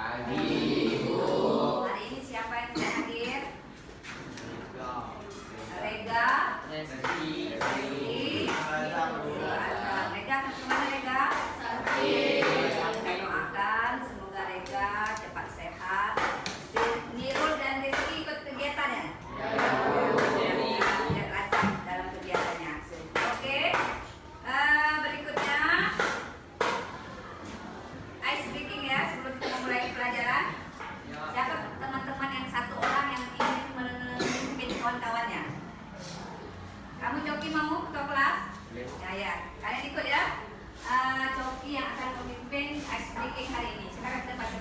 Pagi, Ibu. Hari ini siapa yang tidak hadir? Rega. Resi. Rega akan kemana Rega? Kita doakan semoga Rega cepat sehat. Nirul dan Rizky ikut kegiatan ya? Biar lancar dalam kegiatannya. Oke. Berikutnya ice breaking ya sebelum kita memulai pelajaran. Siapa teman-teman yang satu orang yang ingin memimpin kawan-kawannya? Kamu Coki mau ketua kelas? Ya, kalian ikut ya. Coki yang akan memimpin ice breaking hari ini. Sekarang kita baca.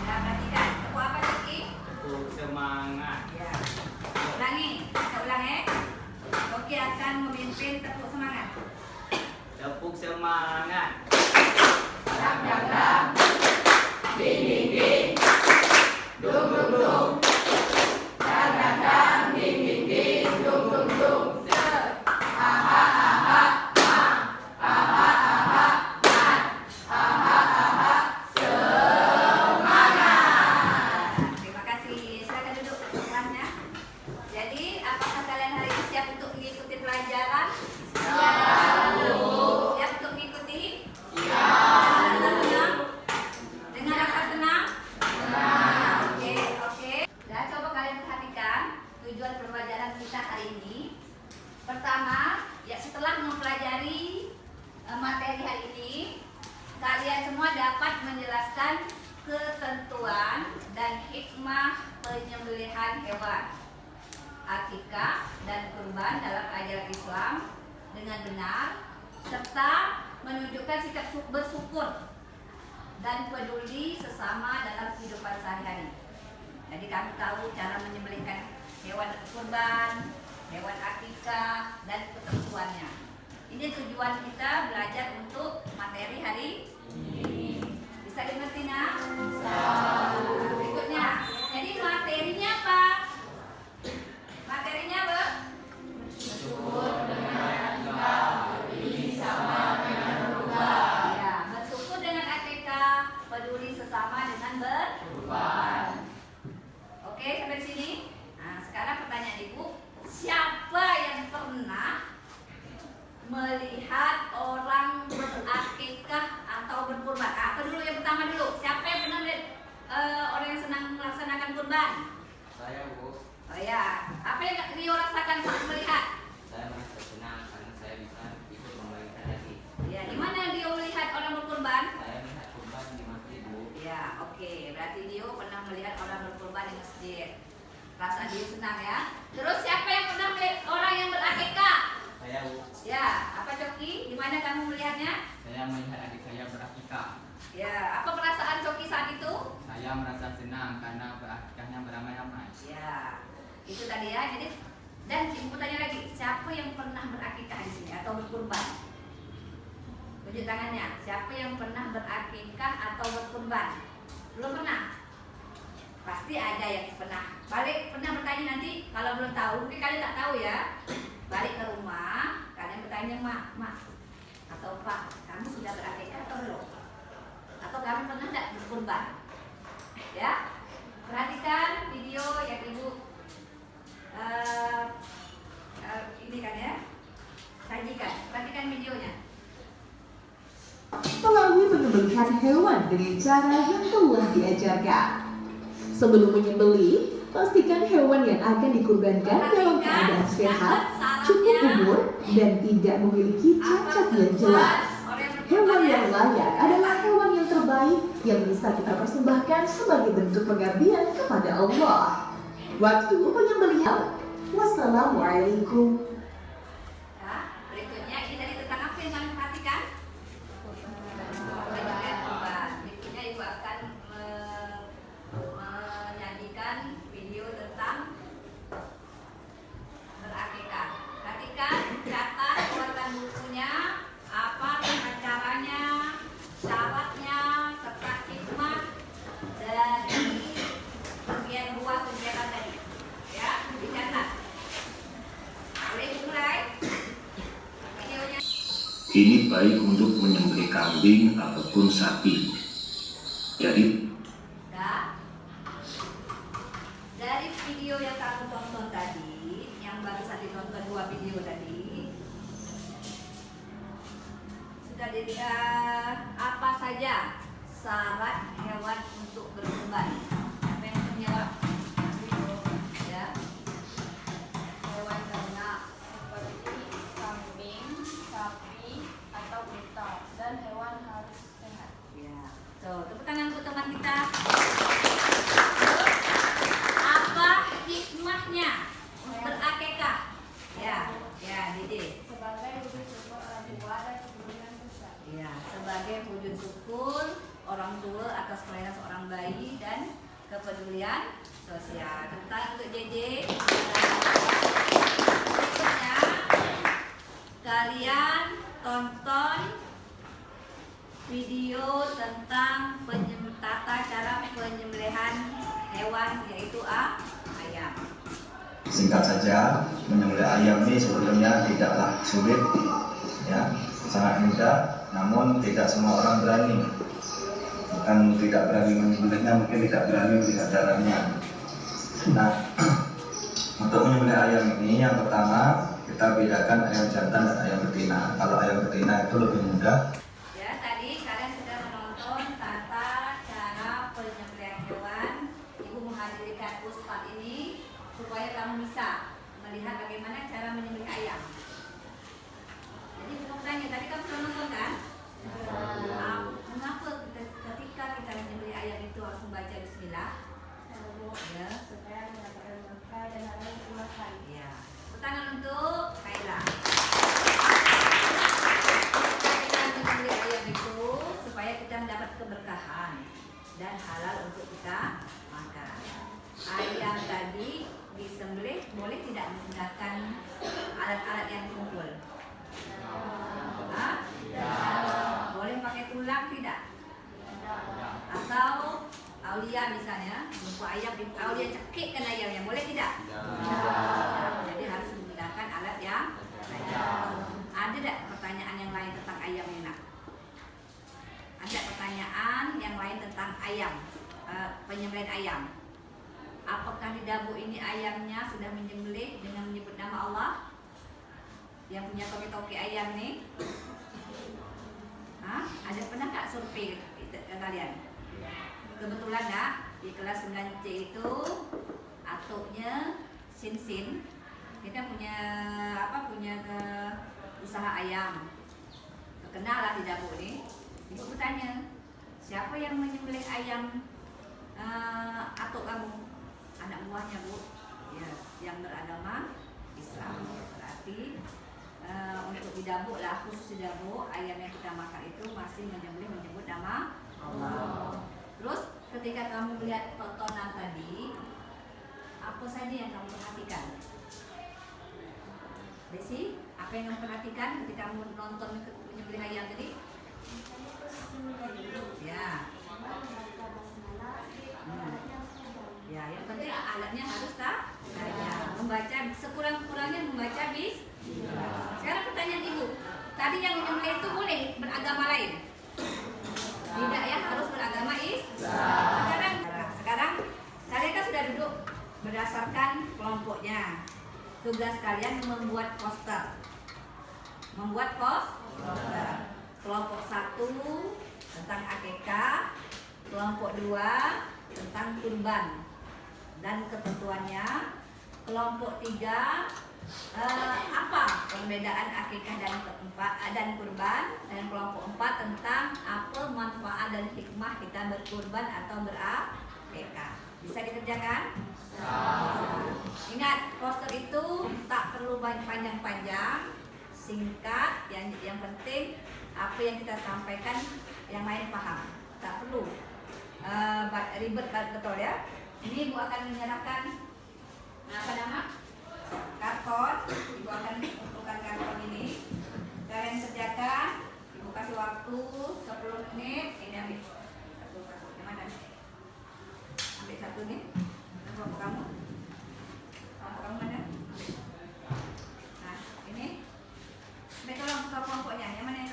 Ya, perhatikan. Tepuk apa Coki? Tepuk semangat. Ya. Ulangi, kita ulang ya. Coki akan memimpin tepuk semangat. Tepuk semangat. Dang dang dang. Ding ding ding. Dung dung dung. Dang dang dang. Ding ding ding. Dung dung dung. Terima kasih. Silakan duduk kelasnya. Jadi, apakah kalian hari ini siap untuk mengikuti pelajaran? Siap untuk mengikuti? Rasa senang? Dengan rasa senang? Oke, oke. Nah, coba kalian perhatikan tujuan pelajaran kita hari ini. Pertama, ya setelah mempelajari materi hari ini, kalian semua dapat menjelaskan ketentuan dan hikmah penyembelihan hewan, akikah dan kurban dalam ajaran Islam dengan benar, serta menunjukkan sikap bersyukur dan peduli sesama dalam kehidupan sehari-hari. Jadi kamu tahu cara menyembelihkan hewan kurban, hewan akikah, dan ketentuannya. Ini tujuan kita belajar untuk materi hari ini. Bisa dimengerti nak? Berikutnya, jadi materinya apa? Materinya apa? Ya, bersyukur dengan akikah, peduli sesama dengan berkurban. Oke, sampai sini. Nah, sekarang pertanyaan Ibu, siapa yang pernah melihat orang berakikah atau berkurban? Apa dulu yang pertama dulu? Siapa yang pernah lihat orang yang senang melaksanakan kurban? Saya, Bu. Oh ya, apa yang Rio rasakan saat melihat? Saya merasa senang karena saya bisa ikut membagikan lagi. Ya, di mana Rio melihat orang berkurban? Saya melihat kurban di masjid, Bu. Ya, oke. Berarti Rio pernah melihat orang berkurban di masjid. Rasa Rio senang ya. Terus siapa yang pernah melihat orang yang berakikah? Saya, Bu. Ya, apa Coki? Di mana kamu melihatnya? Saya melihat adik saya berakikah. Ya, apa perasaan Coki saat itu? Saya merasa senang karena berakikahnya beramai-ramai. Ya, itu tadi ya. Jadi, dan Ibu tanya lagi, siapa yang pernah berakikah di sini atau berkurban? Tunjuk tangannya. Siapa yang pernah berakikah atau berkurban? Belum pernah? Pasti ada yang pernah. Balik pernah bertanya nanti. Kalau belum tahu, mungkin kalian tak tahu ya. Balik ke rumah, kalian bertanya, mak atau pak, kamu sudah berakikah atau belum? Atau kamu pernah tidak berkurban? Ya, perhatikan video yang Ibu ini kan ya, sajikan. Perhatikan videonya. Melalui penyembelihan hewan dengan cara yang telah diajarkan. Sebelum menyembelih, pastikan hewan yang akan dikurbankan dalam keadaan sehat, cukup umur, dan tidak memiliki cacat yang jelas. Hewan yang layak adalah hewan yang terbaik yang bisa kita persembahkan sebagai bentuk pengabdian kepada Allah. Waktu penyembelihan. Wassalamualaikum. Ya, berikutnya ini tadi tentang apa yang kalian perhatikan? Penyembelihan kurban. Berikutnya Ibu akan menyajikan video tentang berakikah. Perhatikan, catat, keluarkan bukunya, apa caranya, syaratnya, serta hikmah dari bagian 2 kegiatan tadi. Ya, dicatat. Boleh Ini baik untuk menyembelih kambing ataupun sapi. Jadi Nah, dari video yang kamu tonton tadi, yang barusan ditonton 2 video tadi, sudah apa saja syarat hewan untuk berkurban? Apa yang menjawab? Ya. Hewan ternak seperti kambing, sapi, atau unta, dan hewan harus sehat. Ya. Tuh, tepuk tangan untuk teman kita. Apa hikmahnya berakekah? Ya, Dede. Sebagai wujud syukur orang tua dan keturunan besar. Ya, sebagai wujud syukur orang tua atas kelahiran seorang bayi dan kepedulian sosial. Tentang untuk JJ. Berikutnya, kalian tonton video tentang tata cara penyembelihan hewan, yaitu ayam. Singkat saja, menyembelih ayam ini sebetulnya tidaklah sulit, ya, sangat mudah. Namun tidak semua orang berani. Bukan tidak berani menyembelihnya, mungkin tidak berani melihat darahnya. Nah, untuk menyembelih ayam ini, yang pertama kita bedakan ayam jantan dan ayam betina. Kalau ayam betina itu lebih mudah. Ya, tadi kalian sudah menonton tata cara penyembelihan hewan. Ibu menghadirkan ustadz ini supaya kamu bisa melihat bagaimana cara menyembelih ayam. Jadi aku tanya, tadi kamu sudah nonton kan? Mengapa ketika kita menyembelih ayam itu harus membaca bismillah? Ya, Supaya mendapatkan berkah dan halal dimakan. ya. Tangan untuk Kaila. Kita menyembelih ayam itu supaya kita mendapat keberkahan dan halal untuk kita makan. Ayam tadi disembelih boleh tidak menggunakan alat-alat yang kumpul? Hah? Boleh pakai tulang tidak? Atau aulia misalnya, jumpa ayam, aulia cekikkan ayamnya, boleh tidak? Jadi harus menggunakan alat yang ada tidak pertanyaan yang lain tentang ayam ini, nak? Ada pertanyaan yang lain tentang ayam, penyembelihan ayam. Apakah di dapur ini ayamnya sudah menyembelih dengan menyebut nama Allah? Yang punya toke-toke ayam nih? Hah? Ada pernah nggak survei kalian? Kebetulan nak, di kelas 9C itu atuknya Sin, kita punya usaha ayam terkenal lah di dapur ini. Ibu bertanya, siapa yang menyembelih ayam atuk kamu? Anak buahnya, Bu, ya, yang beragama Islam. Berarti untuk di dapur lah, khusus di dapur, ayam yang kita makan itu masih menyebut nama Allah. Terus ketika kamu melihat tontonan tadi, apa saja yang kamu perhatikan? Desi, apa yang kamu perhatikan ketika kamu nonton menyembelih ayam tadi? Ya. Ya, yang penting alatnya harus membaca, sekurang-kurangnya membaca bis. Sekarang pertanyaan ibu, tadi yang menyembelih itu boleh beragama lain? Tidak ya, harus beragama Islam. Sekarang kalian kan sudah duduk berdasarkan kelompoknya. Tugas kalian membuat poster. Kelompok 1 tentang akikah, kelompok 2 tentang kurban dan ketentuannya, kelompok 3 apa perbedaan akikah dan kurban, dan kelompok 4 tentang apa manfaat dan hikmah kita berkurban atau berakikah. Bisa dikerjakan? Ingat, poster itu tak perlu panjang-panjang, singkat, yang penting apa yang kita sampaikan yang lain paham. Tak perlu ribet betul ya. Ini Ibu akan menyerahkan karton. Ibu akan mengumpulkan karton ini. Kalian kerjakan. Ibu kasih waktu 10 menit. Ini ambil satu. Yang mana? Ambil satu nih. Kelompok kamu. Kelompok kamu mana? Nah, ini. Ambil tolong kelompoknya. Yang mana yang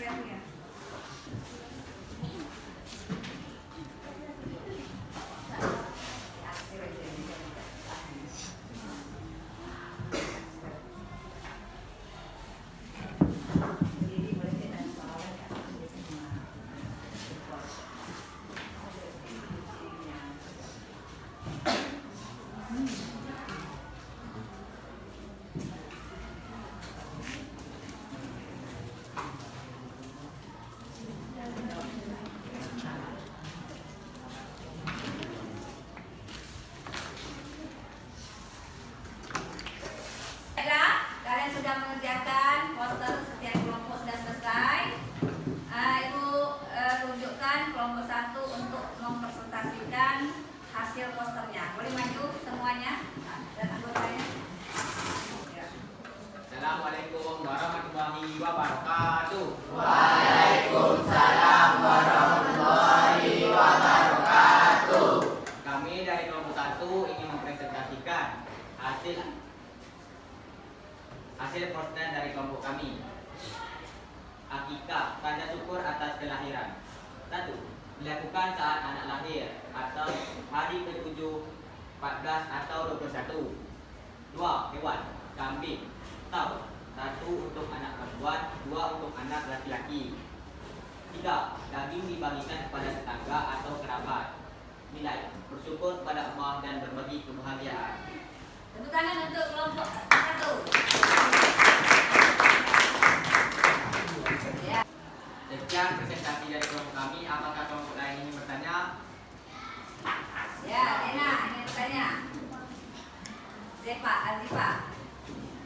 warahmatullahi wabarakatuh. Waalaikumsalam warahmatullahi wabarakatuh. Kami dari kelompok 1 ingin mempresentasikan hasil poster dari kelompok kami. Akikah, tanda syukur atas kelahiran. 1. Dilakukan saat anak lahir atau hari ke-7, 14 atau 21. 2. Hewan, kambing, atau 1 untuk anak perempuan, 2 untuk anak laki-laki. 3. Daging dibagikan kepada tetangga atau kerabat. Nilai, bersyukur kepada Allah dan berbagi kebahagiaan. Tepuk tangan untuk kelompok 1. Ya. Sekian presentasi dari kelompok kami. Apakah kelompok lain ingin bertanya? Ya, Lena ingin bertanya. Zepa, Azifa.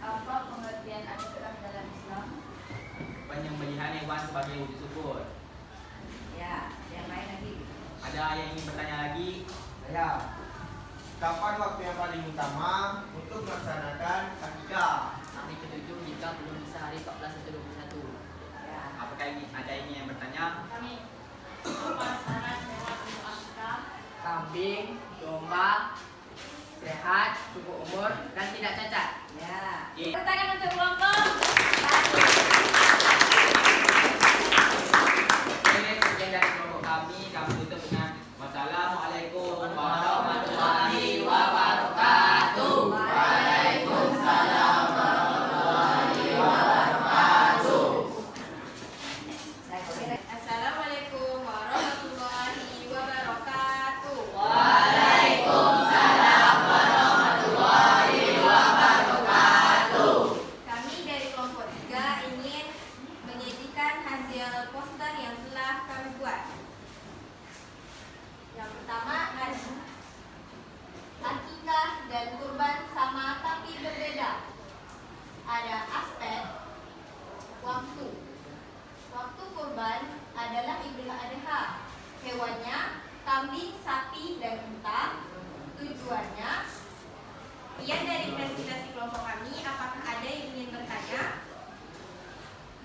Apa pengertian akikah dalam Islam? Penyembelihan hewan sebagai wujud syukur. Ya, yang lain lagi. Ada yang ingin bertanya lagi? Saya, kapan waktu yang paling utama untuk melaksanakan akikah? Hari ke-7 jika belum bisa hari 14 atau 21. Ya. Apakah ada ini yang bertanya? Kami. Apa syarat hewan untuk akikah? Kambing, domba, sehat, cukup umur, dan tidak cacat. Ya. Oke. Tepuk tangan untuk kelompok 1. Oke, sekian dari kelompok kami. Kami tutup dengan wassalamualaikum warahmatullahi wabarakatuh. Waalaikumsalam warahmatullahi wabarakatuh. Assalamualaikum warahmatullahi wabarakatuh. Waalaikumsalam warahmatullahi wabarakatuh. Kami dari kelompok 3 ingin menyajikan hasil poster yang telah kami buat. Yang pertama ada akikah dan kurban sama tapi berbeda. Ada aspek waktu. Waktu kurban adalah Idul Adha. Hewannya kambing, sapi, dan unta. Tujuannya. Sekian dari presentasi kelompok kami. Apakah ada yang ingin bertanya?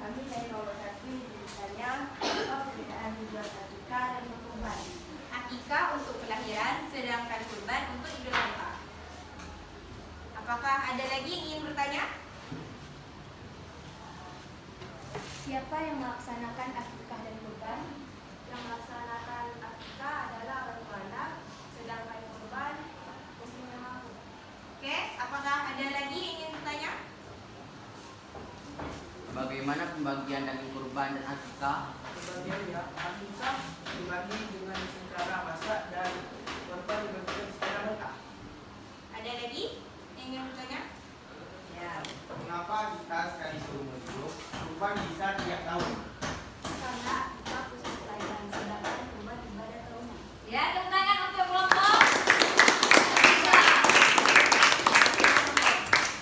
Kami dari kelompok 1 ingin bertanya apa perbedaan tujuan akikah dan kurban. Akikah untuk kelahiran, sedangkan kurban untuk Idul Adha. Apakah ada lagi yang ingin bertanya? Siapa yang melaksanakan akikah dan kurban? Yang melaksanakan akikah adalah orang tua anak, sedangkan kurban muslim yang mampu. Oke, apakah ada lagi yang ingin bertanya? Bagaimana pembagian daging kurban dan akikah? Sebagiannya akikah dibagi dengan secara masak dan korban dibagikan secara mentah. Ada lagi yang ingin bertanya? Ya. Mengapa kita sekali seumur hidup, kurban bisa tiap tahun? Karena akikah khusus kelahiran, sedangkan kurban ibadah tahunan. Ya, tepuk tangan untuk kelompok 3.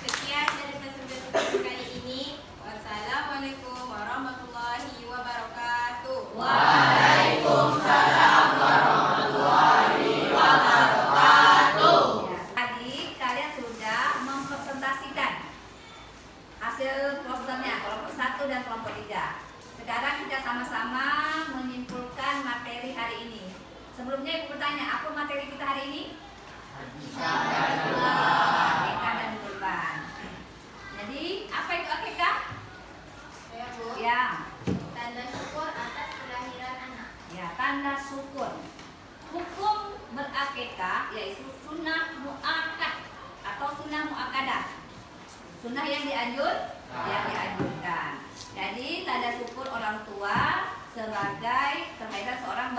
Sekian dari presentasi kali ini. Wassalamualaikum warahmatullahi wabarakatuh. Waalaikumsalam warahmatullahi wabarakatuh. Ya. Tadi kalian sudah mempresentasikan hasil posternya kelompok 1 dan kelompok 3. Sekarang kita sama-sama menyimpulkan materi hari ini. Sebelumnya Ibu bertanya, apa materi kita hari ini? Akikah dan kurban. Jadi, apa itu akikah? Ya, Bu. Ya, Tanda syukur atas kelahiran anak. ya, tanda syukur. Hukum berakikah yaitu sunnah muakkad atau sunnah muakkadah. Sunnah yang dianjurkan. Jadi tanda syukur orang tua sebagai kelahiran seorang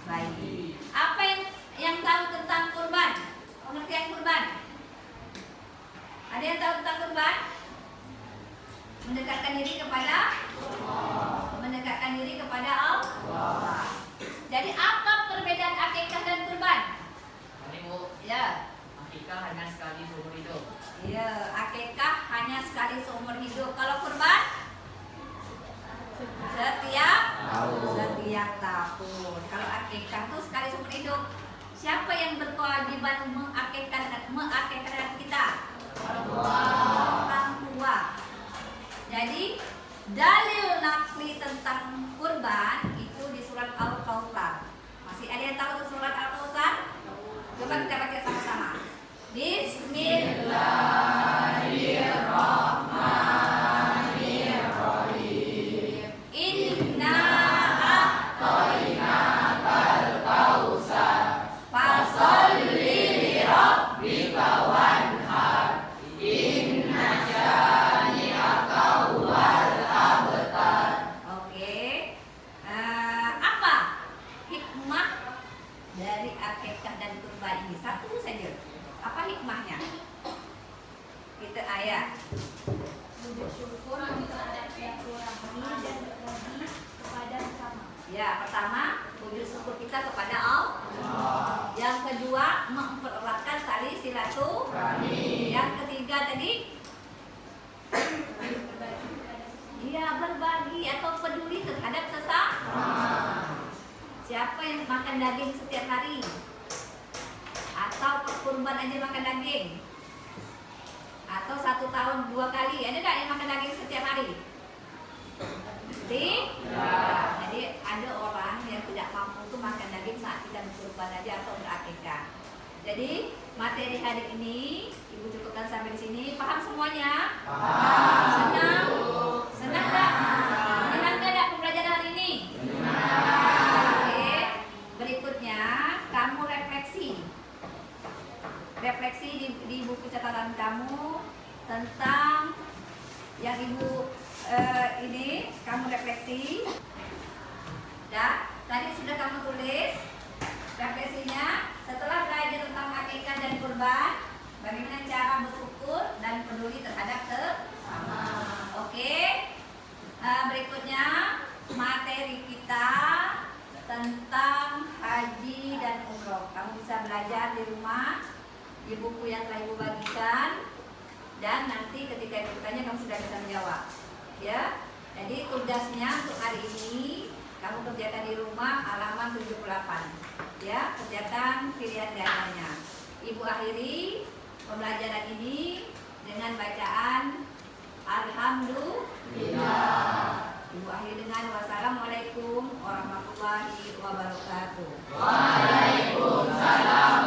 bayi. Apa yang tahu tentang kurban? Pengertian kurban? Ada yang tahu tentang kurban? Mendekatkan diri kepada Allah. Jadi apa perbedaan akikah dan kurban? Ibu, Ya. akikah hanya sekali seumur hidup. Iya, akikah hanya sekali seumur hidup. Kalau kurban? Setiap tahun. Kalau akikah itu sekali seumur hidup. Siapa yang berkewajiban mengakikahkan kita? Orang tua. Jadi Dalil nakli tentang kurban itu di surat Al-Kautsar. Masih ada yang tahu surat Al-Kautsar? Coba kita baca sama-sama. Bismillahirrahmanirrahim. Inna a'tainakal kautsar fasholli li rabbika wanhar. Inna syani'aka huwal abtar. Oke. Apa hikmah dari akikah dan kurban ini? Satu saja. Apa hikmahnya? Kita ayat. Wujud syukur terhadap silaturahmi dan berbagi kepada sesama. Ya, pertama wujud syukur kita kepada Allah. Yang kedua mempereratkan tali silaturahmi. Yang ketiga tadi berbagi atau peduli terhadap sesama. Siapa yang makan daging setiap hari? Atau kurban aja makan daging? Atau 1 tahun 2 kali? Ada tak yang makan daging setiap hari? Jadi ada orang yang tidak mampu itu makan daging saat kita berkurban aja atau berakikah. Jadi materi hari ini Ibu cukupkan sampai di sini. Paham semuanya? Paham. Senang? Senang tak? Menyenangkan tak pembelajaran hari ini? Oke. Berikutnya kamu refleksi di buku catatan kamu tentang yang Ibu ini kamu refleksi. Dan tadi sudah kamu tulis refleksinya. Setelah belajar tentang akikah dan kurban, bagaimana cara bersyukur dan peduli terhadap sesama. Oke. Berikutnya materi kita tentang haji dan umroh. Kamu bisa belajar di rumah di buku yang telah Ibu bagikan, dan nanti ketika Ibu tanya kamu sudah bisa menjawab. Ya. Jadi tugasnya untuk hari ini kamu kerjakan di rumah halaman 78. Ya, kerjakan pilihan gandanya. Ibu akhiri pembelajaran ini dengan bacaan Alhamdulillah. Ibu akhiri dengan wassalamualaikum warahmatullahi wabarakatuh. Waalaikumsalam